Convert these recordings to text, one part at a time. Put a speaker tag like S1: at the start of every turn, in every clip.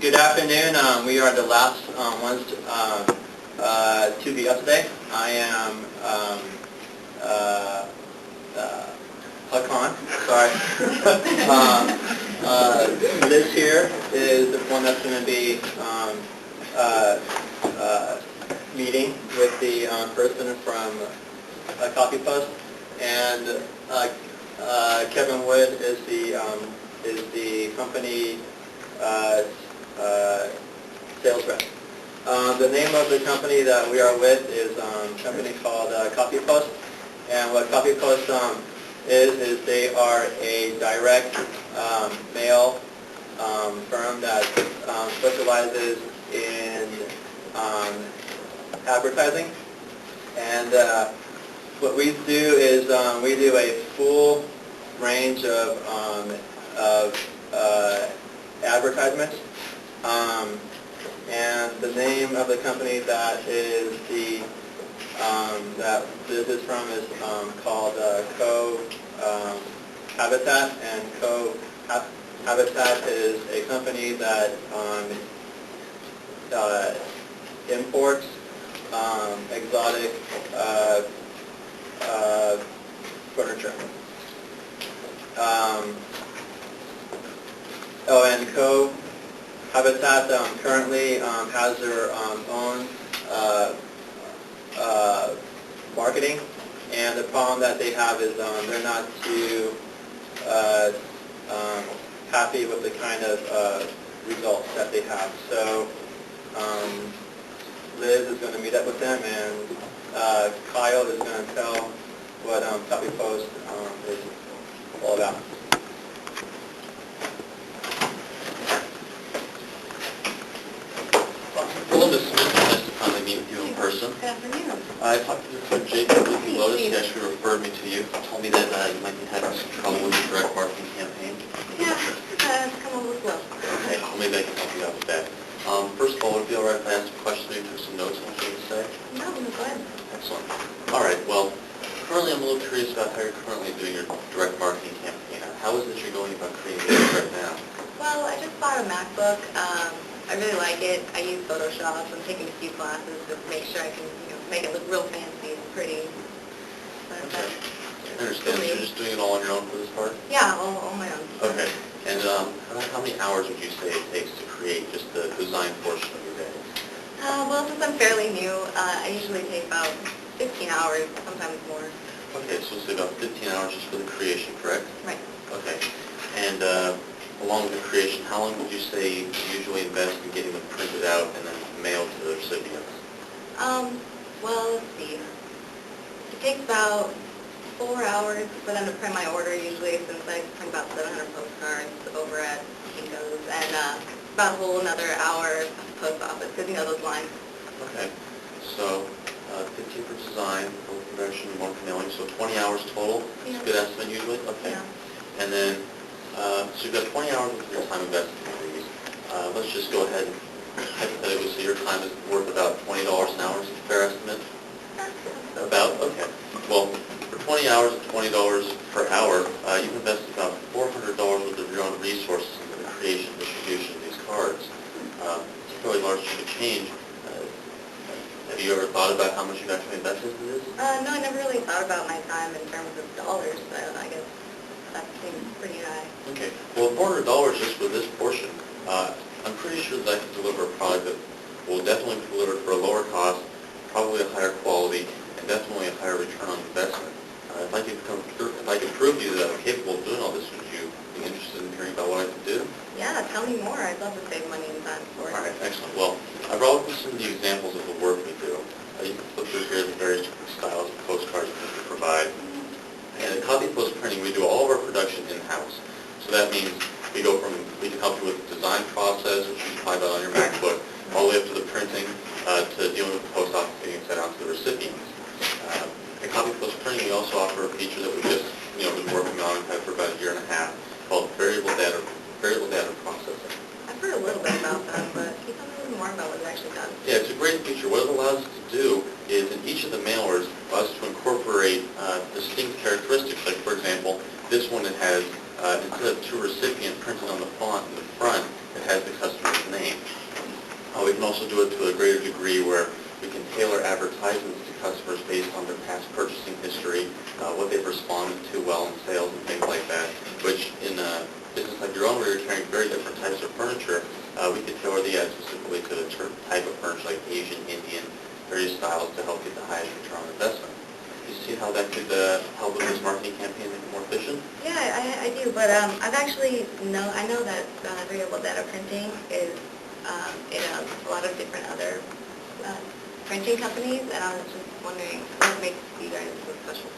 S1: Good afternoon. We are the last ones to be up today. I am Hakan. Sorry. This here is the one that's going to be meeting with the person from CopyPost, and Kevin Wood is the company sales rep. The name of the company that we are with is a company called CopyPost, and what CopyPost is they are a direct mail firm that specializes in advertising. And what we do is we do a full range of advertisements, and the name of the company that that this is from is called Co-Habitat, and Co-Habitat is a company that imports exotic furniture. And Co-Habitat currently has their own marketing, and the problem that they have is they're not too happy with the kind of results that they have. So Liz is going to meet up with them, and Kyle is going to tell what CopyPost is all about.
S2: Hello, Ms. Smith. Nice to finally meet with you in person.
S3: Good afternoon.
S2: I talked to your friend Jacob Lotus. He actually referred me to you. He told me that you might be having some trouble with your direct marketing campaign.
S3: Yeah, it's come a little slow.
S2: Okay, well, maybe I can help you out with that. First of all, would it be all right if I asked a question, maybe took some notes on what you have to say?
S3: No, go ahead.
S2: Excellent. All right, well, currently I'm a little curious about how you're currently doing your direct marketing campaign. How is it you're going about creating this right now?
S3: Well, I just bought a MacBook. I really like it. I use Photoshop. I'm taking a few classes to make sure I can, make it look real fancy and pretty. But
S2: Okay. I understand. So you're just doing it all on your own for this part?
S3: Yeah, all my own.
S2: Okay. And how many hours would you say it takes to create just the design portion of your day?
S3: Well, since I'm fairly new, I usually take about 15 hours, sometimes more.
S2: Okay, so say about 15 hours just for the creation, correct?
S3: Right.
S2: Okay. And along with the creation, how long would you say you usually invest in getting them printed out and then mailed to the recipients?
S3: Well, let's see. It takes about 4 hours for them to print my order usually, since I print about 700 postcards over at Kinko's, and about a whole another hour at the post office, because those lines.
S2: Okay. So 15 for design, for production, 1 for mailing, so 20 hours total?
S3: Yeah.
S2: That's a good estimate usually? Okay.
S3: Yeah.
S2: And then, so you've got 20 hours of your time invested in these. Let's just go ahead and hypothetically say your time is worth about $20 an hour. Is it a fair estimate? About? Okay. Well, for 20 hours at $20 per hour, you've invested about $400 worth of your own resources into the creation and distribution of these cards. It's a fairly large chunk of change. Have you ever thought about how much you've actually invested in this?
S3: No, I never really thought about my time in terms of dollars, but I guess that seems pretty high.
S2: Okay. Well, $400 just for this portion, I'm pretty sure that I can deliver a product that will definitely be delivered for a lower cost, probably a higher quality, and definitely a higher return on investment. If I could prove to you that I'm capable of doing all this, would you be interested in hearing about what I can do?
S3: Yeah, tell me more. I'd love to save money and time for it.
S2: All right, excellent. Well, I brought with me some of the examples of the work we do. You can flip through here the various different styles of postcards that we provide. And in CopyPost printing, we do all of our production in-house. So that means we can help you with the design process, which you can find out on your MacBook, all the way up to the printing, to dealing with the post office getting sent out to the recipients. At CopyPost printing, we also offer a feature that we've just been working on and had for about a year and a half, called variable data processing.
S3: I've heard a little bit about that, but can you tell me a little more about what it actually does?
S2: Yeah, it's a great feature. What it allows us to do is in each of the mailers allows us to incorporate distinct characteristics. Like, for example, this one, it has, instead of two recipient printed on the font in the front, that has the customer's name. We can also do it to a greater degree where we can tailor advertisements to customers based on their past purchasing history, what they've responded to well in sales and things like that, which in a business like your own where you're carrying very different types of furniture, we could tailor the ad specifically to the type of furniture like Asian, Indian, various styles to help get the highest return on investment. You see how that could help with this marketing campaign make it more efficient?
S3: Yeah, I do, but I've actually I know that variable data printing is in a lot of different other printing companies, and I was just wondering what makes you guys so special.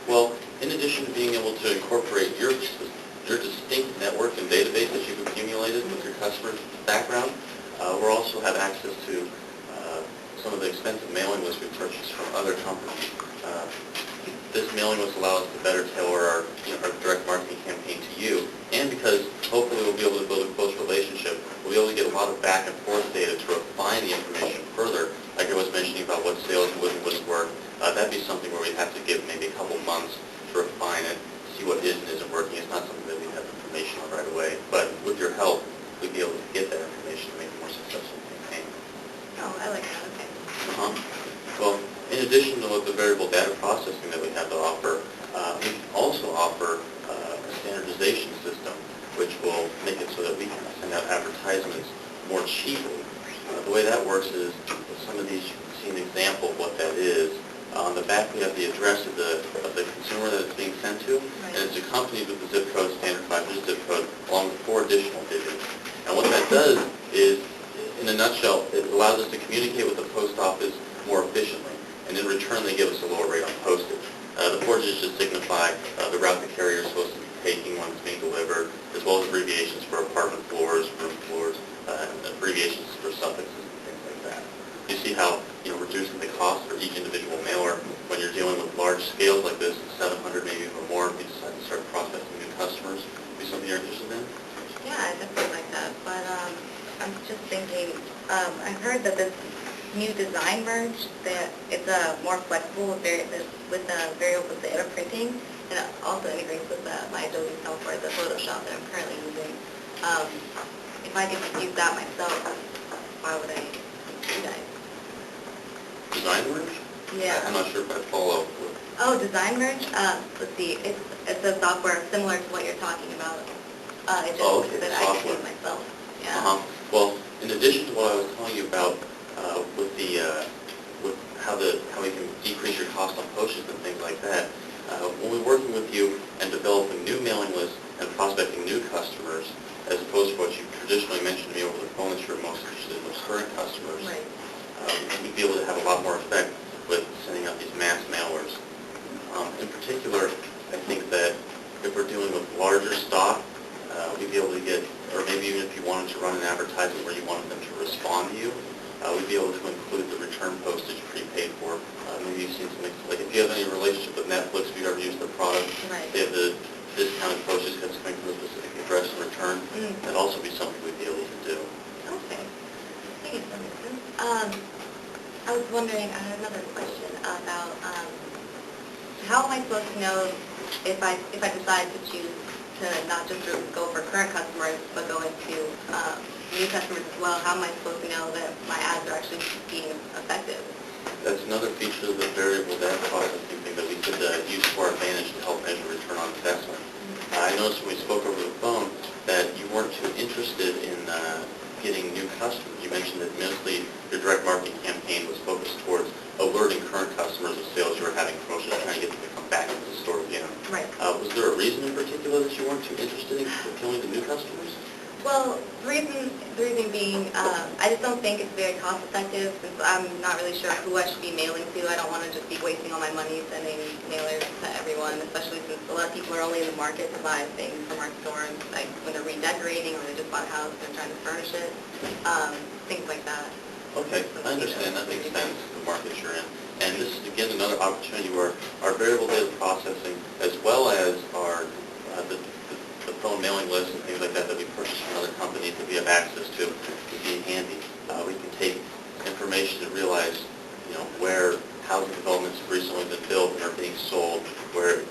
S2: Well, in addition to being able to incorporate your distinct network and database that you've accumulated with your customer's background, we also have access to some of the expensive mailing lists we purchased from other companies. This mailing list allows us to better tailor our direct marketing campaign to you, and because hopefully we'll be able to build a close relationship, we'll be able to get a lot of back and forth data to refine the information further. Like I was mentioning about what sales would and wouldn't work, that'd be something where we'd have to give maybe a couple months to refine it, see what is and isn't working. It's not something that we have information on right away, but with your help, we'd be able to get that information to make a more successful campaign.
S3: Oh, I like that. Okay.
S2: Well, in addition to the variable data processing that we have to offer, we can also offer a standardization system, which will make it so that we can send out advertisements more cheaply. The way that works is, some of these you can see an example of what that is. On the back we have the address of the consumer that it's being sent to, and it's accompanied with the zip code, standard 5-digit zip code, along with 4 additional digits. And what that does is, in a nutshell, it allows us to communicate with the post office more efficiently, and in return they give us a lower rate on postage. The 4 digits just signify the route the carrier is supposed to be taking when it's being delivered, as well as abbreviations for apartment floors, room floors, and abbreviations for suffixes and things like that. You see how reducing the cost for each individual mailer when you're dealing with large scales like this, 700 maybe or more, if you decide to start processing new customers, be something you're interested in?
S3: Yeah, I definitely like that, but I'm just thinking, I heard that this new design merge, that it's more flexible with variable data printing, and it also integrates with my Adobe software, the Photoshop that I'm currently using. If I could use that myself, why would I do that?
S2: Design merge?
S3: Yeah.
S2: I'm not sure if I follow.
S3: Oh, design merge? Let's see, it's a software similar to what you're talking about. It's just that I can use myself. Yeah.
S2: Well, in addition to what I was telling you about with how we can decrease your cost on postage and things like that, when we're working with you and developing new mailing lists and prospecting new customers, as opposed to what you traditionally mentioned to me over the phone that you're most interested in those current customers,
S3: Right.
S2: We'd be able to have a lot more effect with sending out these mass mailers. In particular, I think that if we're dealing with larger stock, we'd be able to get, or maybe even if you wanted to run an advertisement where you wanted them to respond to you, we'd be able to include the return postage prepaid for. Maybe you've seen something, like if you have any relationship with Netflix, if you've ever used their product,
S3: Right.
S2: they have the discounted postage that's coming from a specific address in return. That'd also be something we'd be able to do.
S3: Okay. I think that makes sense. I was wondering, I had another question about how am I supposed to know if I decide to choose to not just go for current customers, but go into new customers as well? How am I supposed to know that my ads are actually being effective?
S2: That's another feature of the variable data processing thing that we could use to our advantage to help measure return on investment. I noticed when we spoke over the phone that you weren't too interested in getting new customers. You mentioned that mostly your direct marketing campaign was focused towards alerting current customers of sales you were having, promotions, trying to get them to come back into the store again.
S3: Right.
S2: Was there a reason in particular that you weren't too interested in appealing to new customers?
S3: Well, the reason being, I just don't think it's very cost effective, since I'm not really sure who I should be mailing to. I don't want to just be wasting all my money sending mailers to everyone, especially since a lot of people are only in the market to buy things from our stores, like when they're redecorating or they just bought a house and they're trying to furnish it, things like that.
S2: Okay, I understand. That makes sense, the market you're in. And this is, again, another opportunity where our variable data processing, as well as our the phone mailing lists and things like that that we purchase from other companies that we have access to, would be handy. We can take information and realize, where housing developments have recently been built and are being sold, where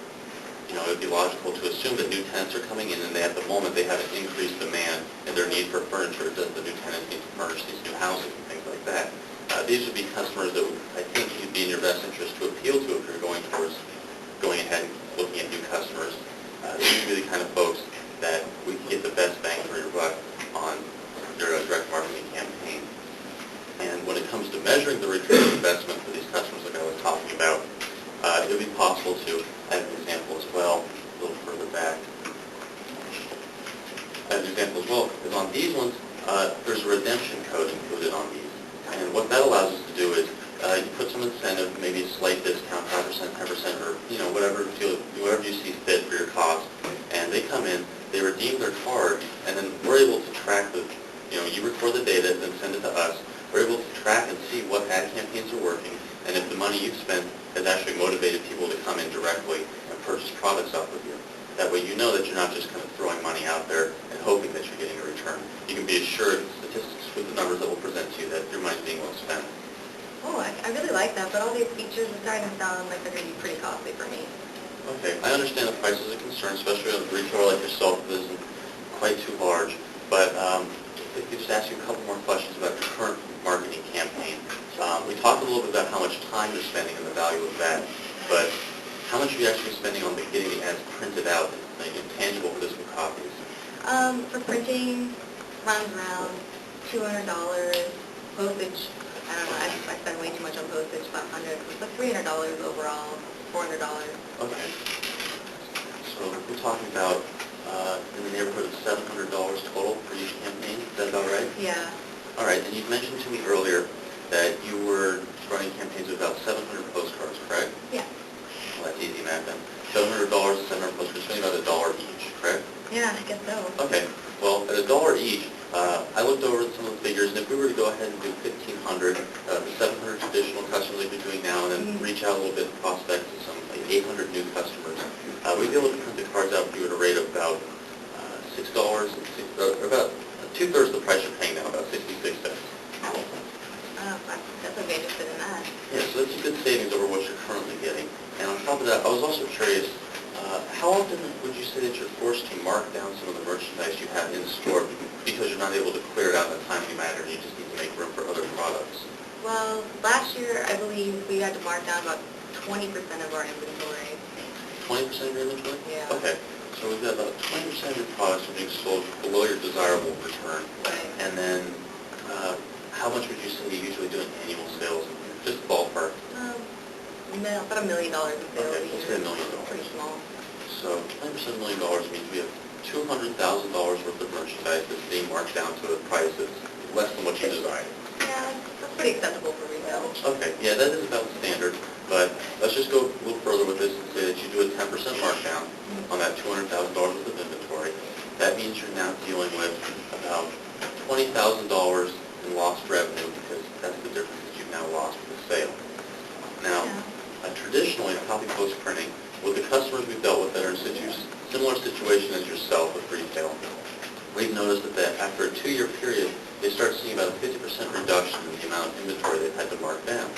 S2: it would be logical to assume that new tenants are coming in and at the moment they have an increased demand in their need for furniture. Does the new tenant need to furnish these new houses and things like that? These would be customers that I think would be in your best interest to appeal to if you're going towards going ahead and looking at new customers. These would be the kind of folks that we can get the best bang for your buck on your direct marketing campaign. And when it comes to measuring the return on investment for these customers like I was talking about, it would be possible to add an example as well, a little further back. An example as well is on these ones, there's a redemption code included on these. And what that allows us to do is you put some incentive, maybe a slight discount, 5%, 10%, or whatever you see fit for your cost. And they come in, they redeem their card, and then we're able to track the, you record the data and send it to us. We're able to track and see what ad campaigns are working, and if the money you've spent has actually motivated people to come in directly and purchase products off of you. That way you know that you're not just kind of throwing money out there and hoping that you're getting a return. You can be assured statistics with the numbers that we'll present to you that your money's being well spent.
S3: Oh, I really like that, but all these features are starting to sound like they're going to be pretty costly for me.
S2: Okay, I understand the price is a concern, especially on a retailer like yourself that isn't quite too large, but if I could just ask you a couple more questions about your current marketing campaign. We talked a little bit about how much time you're spending and the value of that, but how much are you actually spending on getting the ads printed out in tangible physical copies?
S3: For printing, runs around $200. Postage, I don't know, I spend way too much on postage, about $100. But $300 overall, $400.
S2: Okay. So we're talking about in the neighborhood of $700 total for each campaign. Is that about right?
S3: Yeah.
S2: All right. And you mentioned to me earlier that you were running campaigns with about 700 postcards, correct?
S3: Yeah.
S2: Well, that's easy math then. $700 to 700 postcards, spending about $1 each, correct?
S3: Yeah, I guess so.
S2: Okay. Well, at $1 each, I looked over some of the figures, and if we were to go ahead and do 1,500, the 700 traditional customers like we're doing now, and then reach out a little bit and prospect to some like 800 new customers, we'd be able to print the cards out for you at a rate of about $6, or about two-thirds of the price you're paying now, about 66 cents.
S3: That's a very interested in that.
S2: Yeah, so that's a good savings over what you're currently getting. And on top of that, I was also curious, how often would you say that you're forced to mark down some of the merchandise you have in store because you're not able to clear it out in a timely manner and you just need to make room for other products?
S3: Well, last year, I believe we had to mark down about 20% of our inventory.
S2: 20% of your inventory?
S3: Yeah.
S2: Okay. So we've got about 20% of your products are being sold below your desirable return.
S3: Right.
S2: And then how much would you say you usually do in annual sales? Just ballpark.
S3: About $1 million in sales.
S2: Okay, let's say $1 million.
S3: Pretty small.
S2: So 20% of $1 million means we have $200,000 worth of merchandise that's being marked down to a price that's less than what you desired.
S3: Yeah, that's pretty acceptable for retail.
S2: Okay, yeah, that is about the standard, but let's just go a little further with this and say that you do a 10% markdown on that $200,000 worth of inventory. That means you're now dealing with about $20,000 in lost revenue because that's the difference that you've now lost with the sale. Now, traditionally, copy post printing, with the customers we've dealt with that are in similar situation as yourself with retail, we've noticed that after a 2-year period, they start seeing about a 50% reduction in the amount of inventory they've had to mark down.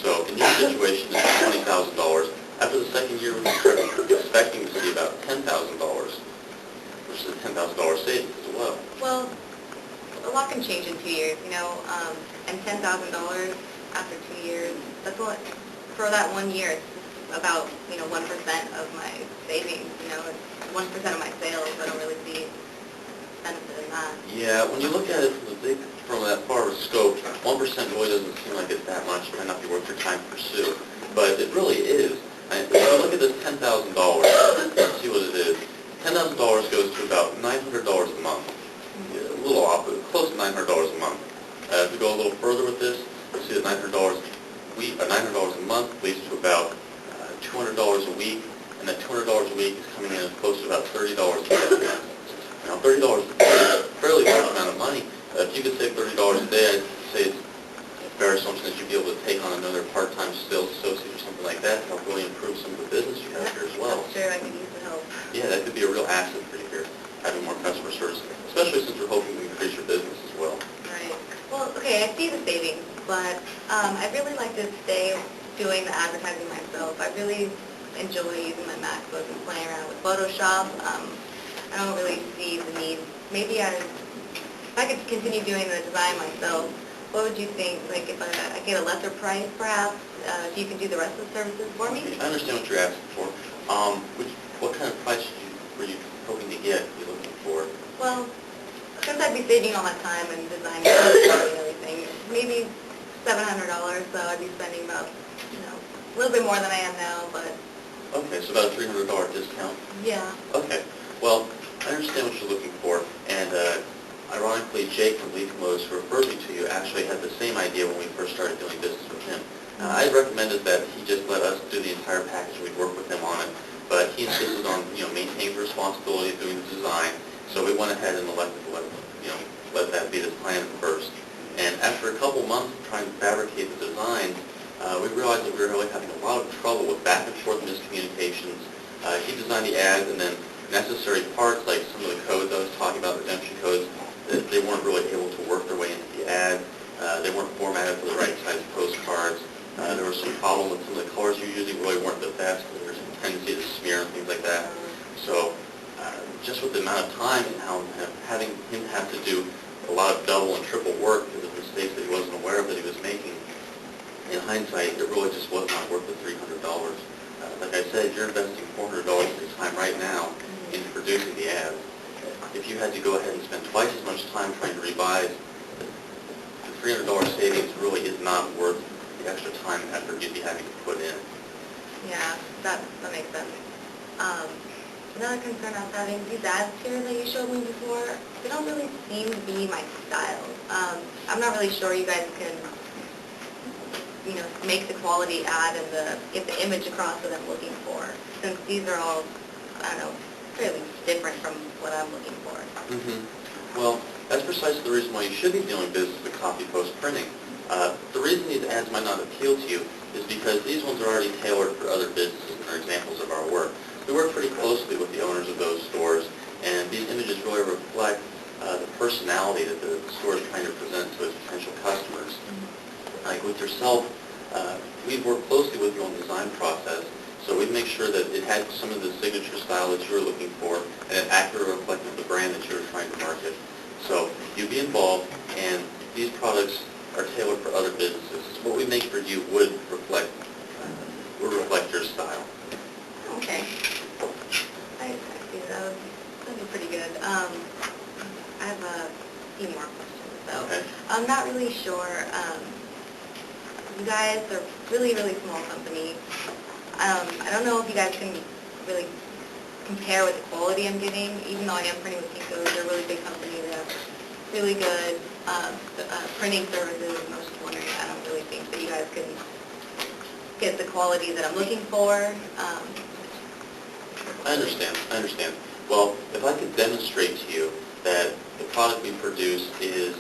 S2: So in your situation, it's $20,000. After the second year, we start expecting to see about $10,000, which is a $10,000 savings as well.
S3: Well, a lot can change in 2 years, and $10,000 after 2 years, that's what, for that 1 year, it's about, 1% of my savings, it's 1% of my sales. I don't really see benefit in that.
S2: Yeah, when you look at it from that far of a scope, 1% really doesn't seem like it's that much. It might not be worth your time to pursue, but it really is. And if you look at this $10,000, let's see what it is. $10,000 goes to about $900 a month. A little off, but close to $900 a month. If we go a little further with this, you'll see that $900 a month leads to about $200 a week, and that $200 a week is coming in as close to about $30 a day. Now, $30 is a fairly large amount of money. If you could save $30 a day, I'd say it's a fair assumption that you'd be able to take on another part-time sales associate or something like that to help really improve some of the business you have here as well.
S3: That's true. I could use the help.
S2: Yeah, that could be a real asset for you here, having more customer service, especially since we're hoping to increase your business as well.
S3: Right. Well, okay, I see the savings, but I'd really like to stay doing the advertising myself. I really enjoy using my MacBook and playing around with Photoshop. I don't really see the need. Maybe if I could continue doing the design myself, what would you think? Like if I get a lesser price, perhaps, if you can do the rest of the services for me?
S2: I understand what you're asking for. What kind of price were you hoping to get, you looking for?
S3: Well, since I'd be saving all my time and designing and everything, maybe $700, so I'd be spending about, a little bit more than I am now, but
S2: Okay, so about a $300 discount?
S3: yeah.
S2: Okay, well, I understand what you're looking for, and ironically, Jake from Leaf Motors, who referred me to you, actually had the same idea when we first started doing business with him. I recommended that he just let us do the entire package, we'd work with him on it, but he insisted on, maintaining the responsibility of doing the design, so we went ahead and elected to let that be the plan first. And after a couple months of trying to fabricate the design, we realized that we were really having a lot of trouble with back and forth miscommunications. He designed the ads, and then necessary parts like some of the codes I was talking about, redemption codes, they weren't really able to work their way into the ad. They weren't formatted for the right size postcards. There was some problem with some of the colors you using really weren't the best. There was a tendency to smear and things like that. So just with the amount of time and having him have to do a lot of double and triple work because of mistakes that he wasn't aware of that he was making, in hindsight, it really just was not worth the $300. Like I said, you're investing $400 of your time right now in producing the ads. If you had to go ahead and spend twice as much time trying to revise, the $300 savings really is not worth the extra time and effort you'd be having to put in.
S3: Yeah, that makes sense. Another concern I was having, these ads here that you showed me before, they don't really seem to be my style. I'm not really sure you guys can, make the quality ad and get the image across that I'm looking for, since these are all, I don't know, fairly different from what I'm looking for.
S2: Well, that's precisely the reason why you should be doing business with Copy Post Printing. The reason these ads might not appeal to you is because these ones are already tailored for other businesses and are examples of our work. We work pretty closely with the owners of those stores, and these images really reflect the personality that the store is trying to present to its potential customers. Like with yourself, we've worked closely with you on the design process, so we make sure that it had some of the signature style that you were looking for, and it accurately reflected the brand that you were trying to market. So you be involved, and these products are tailored for other businesses. What we make for you would reflect your style.
S3: Okay. I see. That would be pretty good. I have a few more questions, though.
S2: Okay.
S3: I'm not really sure. You guys are really, really small company. I don't know if you guys can really compare with the quality I'm getting, even though I am printing with Kinko's. They're a really big company. They have really good printing services, and I was just wondering, I don't really think that you guys can get the quality that I'm looking for.
S2: I understand. Well, if I could demonstrate to you that the product we produce is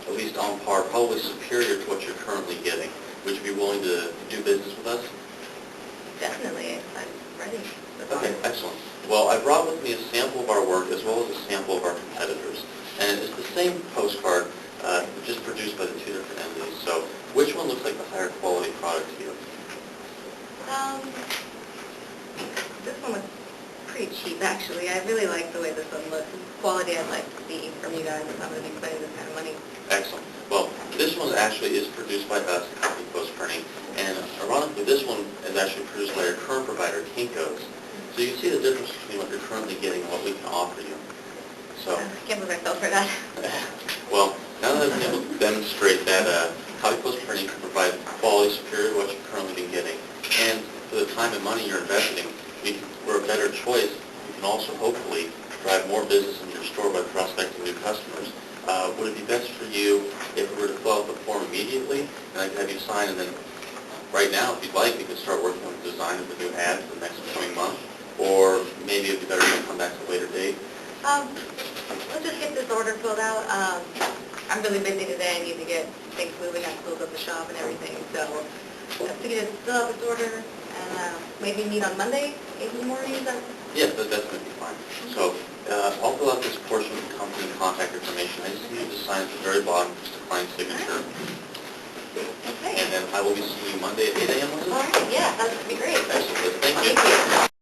S2: at least on par, probably superior to what you're currently getting, would you be willing to do business with us?
S3: Definitely. I'm ready.
S2: Okay, excellent. Well, I brought with me a sample of our work as well as a sample of our competitors. And it's the same postcard, just produced by the two different entities. So which one looks like the higher quality product to you?
S3: This one looks pretty cheap, actually. I really like the way this one looks. It's quality I'd like to see from you guys if I'm going to be spending this kind of money.
S2: Excellent. Well, this one actually is produced by us, Copy Post Printing, and ironically, this one is actually produced by our current provider, Kinko's. So you can see the difference between what you're currently getting and what we can offer you. So,
S3: I can't believe I fell for that.
S2: well, now that I've been able to demonstrate that Copy Post Printing can provide quality superior to what you've currently been getting, and for the time and money you're investing, we're a better choice. You can also hopefully drive more business into your store by prospecting new customers. Would it be best for you if we were to fill out the form immediately, and I could have you sign, and then right now, if you'd like, we could start working on the design of the new ad for the next coming month, or maybe it would be better to come back to a later date?
S3: Let's just get this order filled out. I'm really busy today. I need to get things moving. I close up the shop and everything. So let's get it fill out this order and maybe meet on Monday, 8 in the morning.
S2: Yes, that's going to be fine. So I'll fill out this portion of the company contact information. I just need you to sign at the very bottom, just a client signature.
S3: Okay.
S2: And then I will be seeing you Monday at 8 a.m. was it?
S3: All right, yeah, that would be great.
S2: Excellent, thank you.
S3: Thank you.